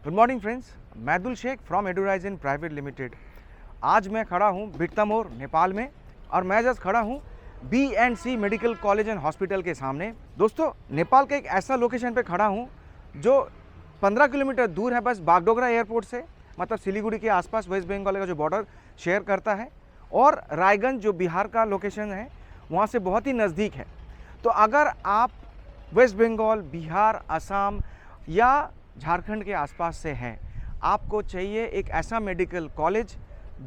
Good morning friends, Maidul Sheikh from Edurizon private limited. आज मैं खड़ा हूँ बिरतामोर नेपाल में और मैं जस्ट खड़ा हूँ B&C medical college and hospital के सामने। दोस्तों, नेपाल के एक ऐसा लोकेशन पे खड़ा हूँ जो 15 किलोमीटर दूर है बस बागडोगरा एयरपोर्ट से, मतलब सिलीगुड़ी के आसपास वेस्ट बंगाल का जो बॉर्डर शेयर करता है, और रायगंज जो बिहार का लोकेशन है वहाँ से बहुत ही नज़दीक है। तो अगर आप वेस्ट बंगाल, बिहार, असम या झारखंड के आसपास से हैं, आपको चाहिए एक ऐसा मेडिकल कॉलेज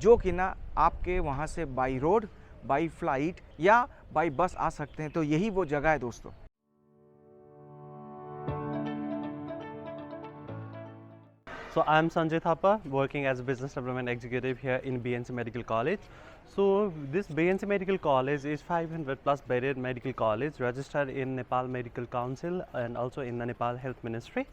जो कि ना आपके वहाँ से बाई रोड, बाई फ्लाइट या बाई बस आ सकते हैं, तो यही वो जगह है दोस्तों। So I'm Sanjay Thapa, working as a business development executive here in B&C Medical College. So this B&C Medical College is 500 plus bedded medical college registered in Nepal Medical Council and also in the Nepal Health Ministry.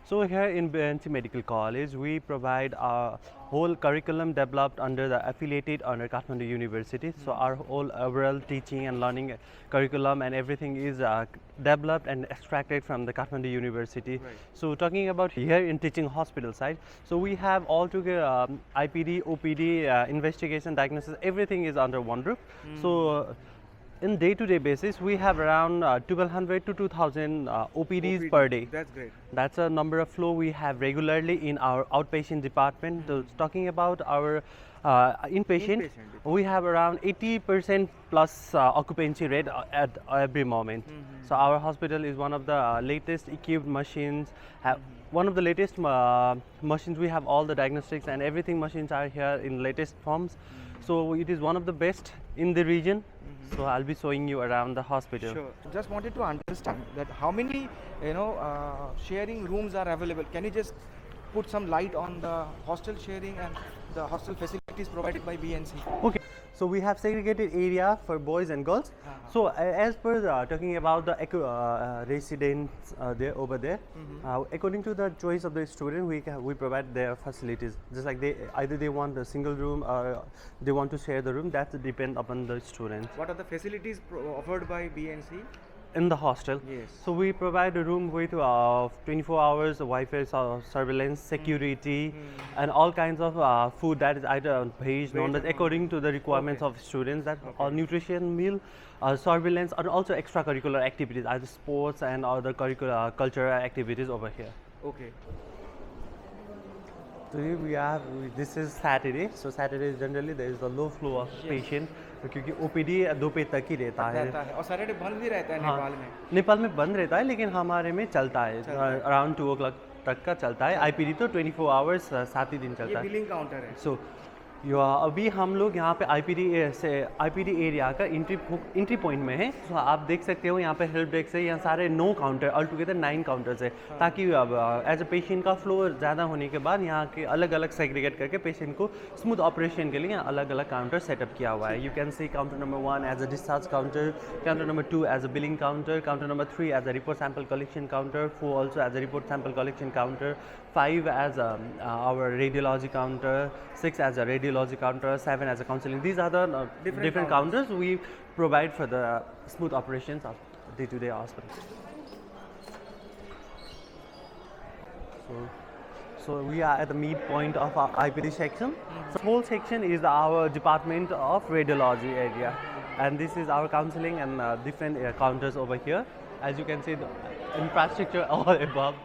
So here in B&C Medical College, we provide a whole curriculum developed under the affiliated under Kathmandu University. So our whole overall teaching and learning curriculum and everything is developed and extracted from the Kathmandu University. Right. So talking about here in teaching hospital side, so we have all together IPD, OPD, investigation, diagnosis, everything is under one roof. So in day-to-day basis, we have around 1200 to 2000 OPDs per day. That's great. That's a number of flow we have regularly in our outpatient department. So talking about our inpatient, we have around 80% plus occupancy rate at every moment. So our hospital is one of the latest equipped machines. One of the latest machines, we have all the diagnostics and everything machines are here in latest forms. So it is one of the best in the region. So I'll be showing you around the hospital. Sure. Just wanted to understand that how many sharing rooms are available. Can you just put some light on the hostel sharing and the hostel facilities provided by B&C? Okay, so we have segregated area for boys and girls. So as per talking about the residents there over there, according to the choice of the student, we provide their facilities. Just like either they want a single room or they want to share the room. That depends upon the student. What are the facilities offered by B&C? In the hostel, Yes. so we provide a room with 24 hours Wi-Fi surveillance, security, and all kinds of food that is either veg, non-veg, according to the requirements of students. That nutrition meal, surveillance, and also extracurricular activities, either sports and other curricular cultural activities over here. Okay. Today this is Saturday, so Saturday generally there is a low flow of patient क्योंकि OPD 2 बजे तक ही रहता है और Saturday बंद भी रहता है नेपाल में। नेपाल में बंद रहता है, लेकिन हमारे में चलता है अराउंड 2 o'clock तक का चलता है। IPD तो 24 आवर्स 7 ही दिन चलता है। ये बिलिंग काउंटर है। सो अभी हम लोग यहाँ पे IPD एरिया का एंट्री पॉइंट में है। तो आप देख सकते हो यहाँ पे हेल्प डेस्क है, यहाँ सारे 9 काउंटर, ऑल टुगेदर 9 काउंटर्स है, ताकि एज अ पेशेंट का फ्लो ज़्यादा होने के बाद यहाँ के अलग अलग सेग्रीगेट करके पेशेंट को स्मूथ ऑपरेशन के लिए यहाँ अलग अलग काउंटर सेटअप किया हुआ है। You can see counter number 1 as a discharge counter, counter number 2 as a billing counter, counter number 3 as a report sample collection counter, 4 also as a report sample collection counter, 5 as our radiology counter, 6 as a radiology counter, 7 as a counseling. These are the different counters we provide for the smooth operations of day-to-day hospital. So we are at the midpoint of our IPD section. So whole section is our department of radiology area, and this is our counseling and different counters over here. As you can see, the infrastructure all above.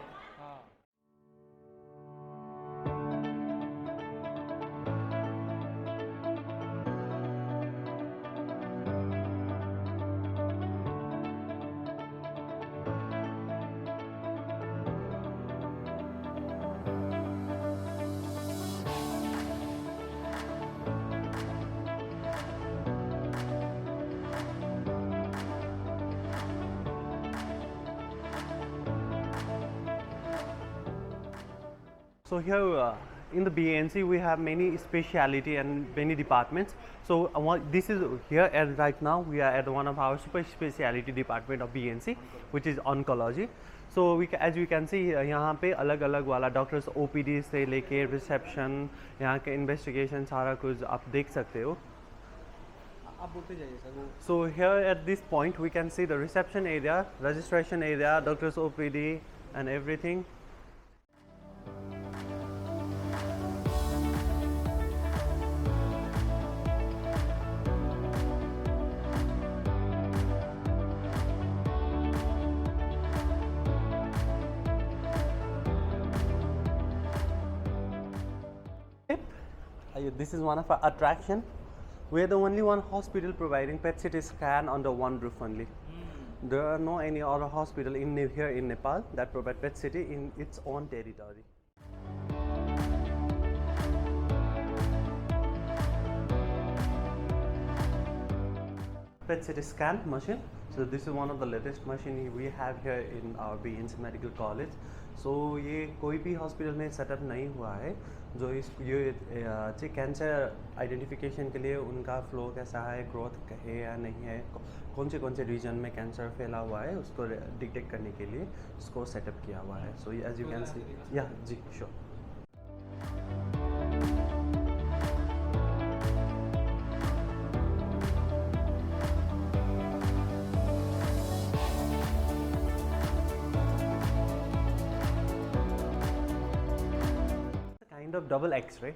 So here in the B&C we have many speciality and many departments. So this is here, and right now we are at one of our super speciality department of B&C, which is oncology. So as you can see यहाँ पे अलग अलग वाला doctors OPD से लेके reception, यहाँ के investigation सारा कुछ आप देख सकते हो। आप बोलते जाइए सर वो। So here at this point we can see the reception area, registration area, doctors OPD and everything. this is one of our attraction. We are the only one hospital providing PET CT scan under one roof only. There are no any other hospital here in Nepal that provide PET CT in its own territory. PET CT scan machine. So this is one of the latest machine we have here in our BNC Medical College. So ये कोई भी hospital में setup नहीं हुआ है जो ये cancer identification के लिए उनका फ्लो कैसा है, ग्रोथ है या नहीं है, कौन से रीजन में कैंसर फैला हुआ है उसको डिटेक्ट करने के लिए उसको सेटअप किया हुआ है. So as you can see, yeah जी sure. Kind of double X-ray,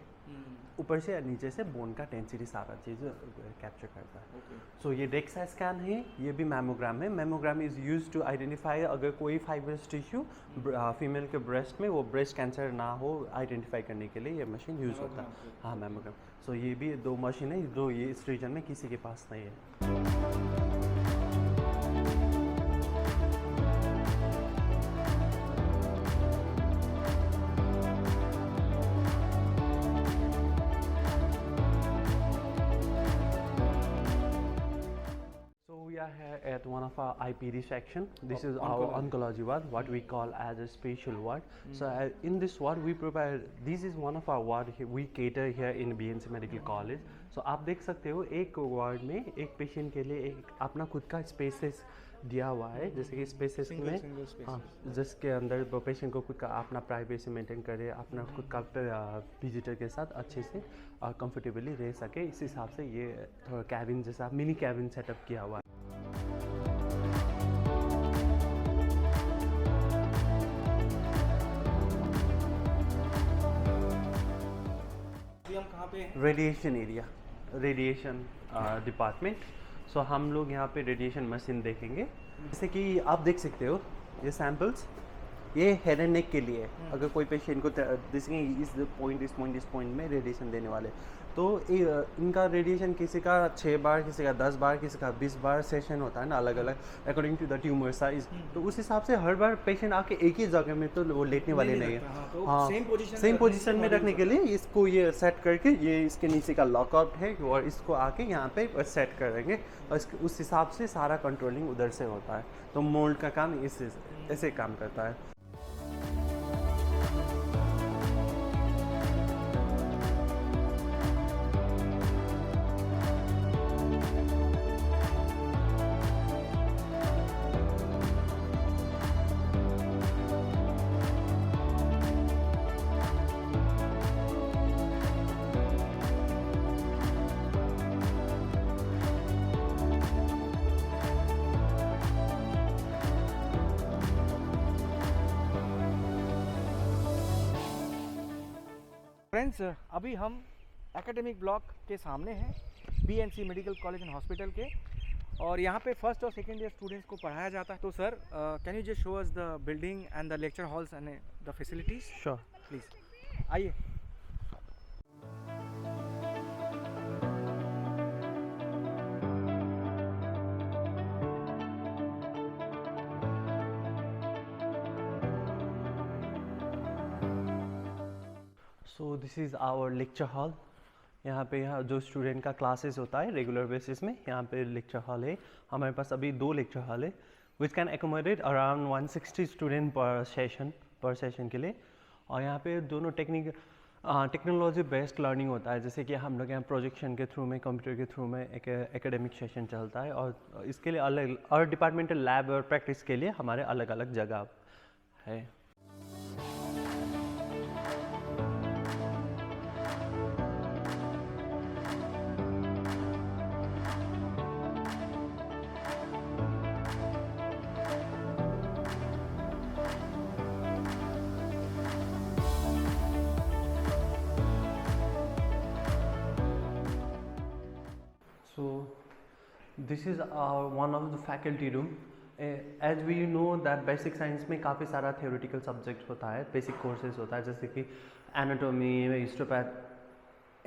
ऊपर से नीचे से बोन का डेंसिटी सारा चीज़ कैप्चर करता है. सो ये डेक्सा स्कैन है, ये भी मैमोग्राम है. Mammogram is use to identify अगर कोई फाइब्रस टिश्यू फीमेल के ब्रेस्ट में वो ब्रेस्ट कैंसर ना हो, आइडेंटिफाई करने के लिए ये मशीन यूज़ होता है. हाँ, मैमोग्राम. सो ये भी दो मशीन है जो ये इस रीजन में किसी के पास नहीं है. We are here at one of our IPD section. This is our oncology ward, what we call as a special ward. So in this ward we provide, this is one of our ward we cater here in BNC Medical College. So आप देख सकते हो एक ward में एक patient के लिए एक अपना खुद का स्पेसेस दिया हुआ है. जैसे कि स्पेसेस में हाँ, जिसके अंदर पेशेंट को खुद का अपना प्राइवेसी मेंटेन करे, अपना खुद का विजिटर के साथ अच्छे से और कंफर्टेबली रह सके. इस हिसाब से ये थोड़ा कैबिन जैसा मिनी कैबिन सेटअप किया हुआ है. Radiation area, radiation department. So हम लोग यहाँ पे रेडिएशन मशीन देखेंगे. जैसे कि आप देख सकते हो ये सैम्पल्स, ये हेड एंड नेक के लिए है. अगर कोई पेशेंट को जैसे इस पॉइंट में रेडिएशन देने वाले, तो इनका रेडिएशन किसी का 6 बार, किसी का 10 बार, किसी का 20 बार सेशन होता है ना, अलग अलग according to the tumour size. तो उस हिसाब से हर बार पेशेंट आके एक ही जगह में तो वो लेटने वाले नहीं है. हाँ, सेम पोजीशन में रखने के लिए इसको ये सेट करके ये इसके नीचे का लॉकआउट है और इसको आके यहाँ पे सेट करेंगे और उस हिसाब से सारा कंट्रोलिंग उधर से होता है. तो मोल्ड का काम ऐसे काम करता है. फ्रेंड्स, अभी हम एकेडमिक ब्लॉक के सामने हैं BNC medical college and hospital के, और यहाँ पे फर्स्ट और सेकेंड ईयर स्टूडेंट्स को पढ़ाया जाता है. तो sir, can you just show us the building and the lecture halls and the facilities? Sure, please आइए. So this is our lecture hall. यहाँ पे जो स्टूडेंट का क्लासेस होता है रेगुलर बेसिस में, यहाँ पे लेक्चर हॉल है. हमारे पास अभी 2 लेक्चर हॉल है which can accommodate around 160 student पर सेशन के लिए. और यहाँ पे दोनों टेक्नोलॉजी बेस्ड लर्निंग होता है. जैसे कि हम लोग यहाँ प्रोजेक्शन के थ्रू में, कंप्यूटर के थ्रू में एक एकेडमिक सेशन चलता है, और इसके लिए अलग और डिपार्टमेंटल लैब और प्रैक्टिस के लिए हमारे अलग अलग जगह है. So this is one of the faculty room. As we know that basic science में काफ़ी सारा theoretical subject होता है, basic courses होता है, जैसे कि anatomy,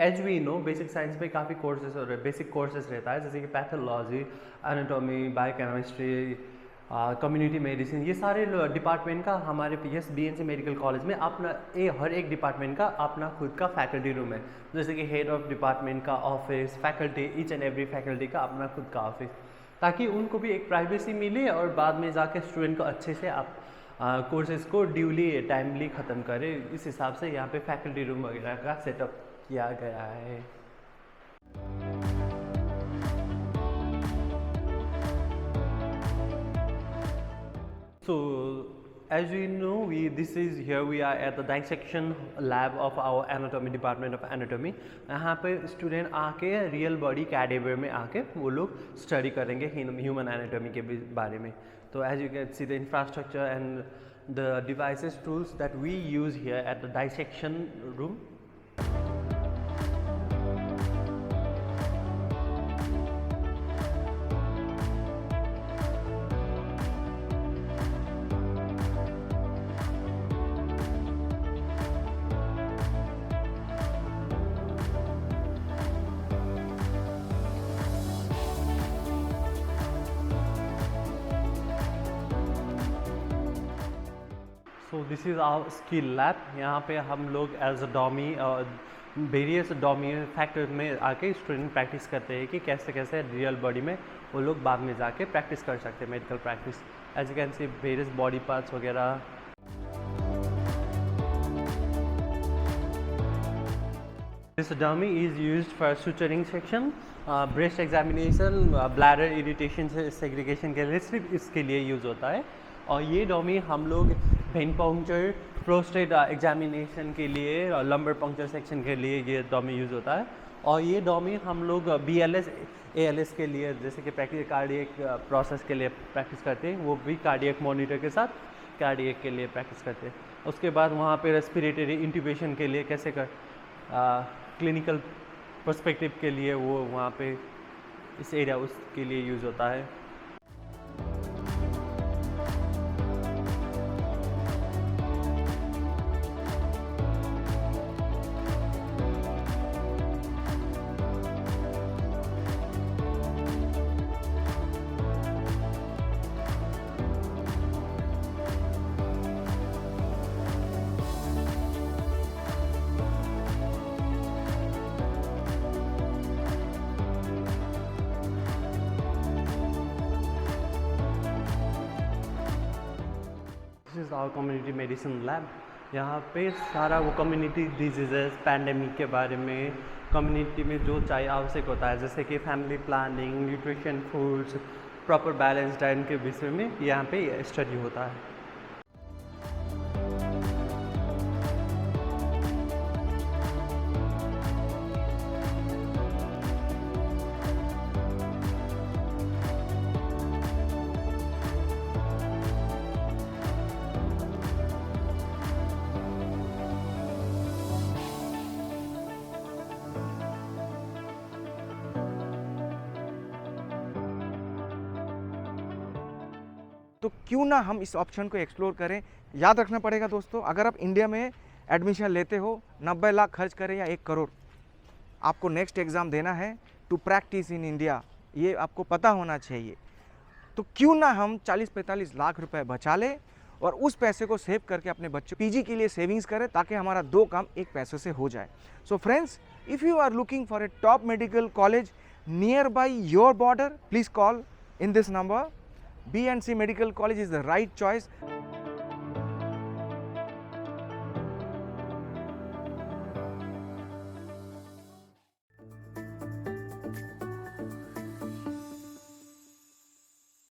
as we know basic science में काफ़ी कोर्सेज और बेसिक कोर्सेज रहता है, जैसे कि pathology, anatomy, biochemistry, community medicine, ये सारे डिपार्टमेंट का हमारे BNC मेडिकल कॉलेज में अपना हर एक डिपार्टमेंट का अपना खुद का फैकल्टी रूम है, जैसे कि हेड ऑफ डिपार्टमेंट का office, faculty, each and every faculty का अपना खुद का ऑफिस, ताकि उनको भी एक प्राइवेसी मिले और बाद में जाके स्टूडेंट को अच्छे से आप कोर्सेज को ड्यूली टाइमली ख़त्म करें। इस हिसाब से यहाँ पे फैकल्टी रूम वगैरह का सेटअप किया गया है। So as you know, we are at the dissection lab of our anatomy department of anatomy. यहाँ पे स्टूडेंट आके रियल बॉडी कैडेवर में आके वो लोग स्टडी करेंगे ह्यूमन एनाटॉमी के बारे में। तो as you can see the infrastructure and the devices tools that we use here at the dissection room. So this is our skill lab. यहाँ पे हम लोग as a dummy various dummy factor में आके स्टूडेंट प्रैक्टिस करते हैं कि कैसे कैसे रियल बॉडी में वो लोग बाद में जाके प्रैक्टिस कर सकते हैं, medical practice. As you can see various body parts वगैरह। This dummy is used for suturing section, breast examination, bladder irritation से segregation के लिए सिर्फ इसके लिए यूज़ होता है। और ये डॉमी हम लोग वेन पंक्चर, प्रोस्टेट एग्जामिनेशन के लिए, लंबर पंक्चर सेक्शन के लिए ये डॉमी यूज़ होता है। और ये डॉमी हम लोग BLS ALS के लिए, जैसे कि प्रैक्टिस कार्डियक प्रोसेस के लिए प्रैक्टिस करते हैं, वो भी कार्डियक मॉनिटर के साथ कार्डियक के लिए प्रैक्टिस करते हैं। उसके बाद वहाँ पे रेस्पिरेटरी इंट्यूबेशन के लिए कैसे क्लिनिकल पर्सपेक्टिव के लिए वो वहाँ पे इस एरिया उसके लिए यूज़ होता है। This is our community medicine lab. यहाँ पे सारा वो कम्युनिटी डिजीज़ेस, पैंडेमिक के बारे में, कम्युनिटी में जो चाहिए आवश्यक होता है, जैसे कि family planning, nutrition, foods, proper balance diet के विषय में यहाँ पे स्टडी होता है। तो क्यों ना हम इस ऑप्शन को एक्सप्लोर करें। याद रखना पड़ेगा दोस्तों, अगर आप इंडिया में एडमिशन लेते हो 90 लाख खर्च करें या 1 करोड़, आपको नेक्स्ट एग्ज़ाम देना है टू प्रैक्टिस इन इंडिया, ये आपको पता होना चाहिए। तो क्यों ना हम 40-45 लाख रुपए बचा लें और उस पैसे को सेव करके अपने बच्चों PG के लिए सेविंग्स करें, ताकि हमारा 2 काम एक पैसे से हो जाए। So friends, if you are looking for a top medical college near by your border, please call in this number. BNC Medical College is the right choice.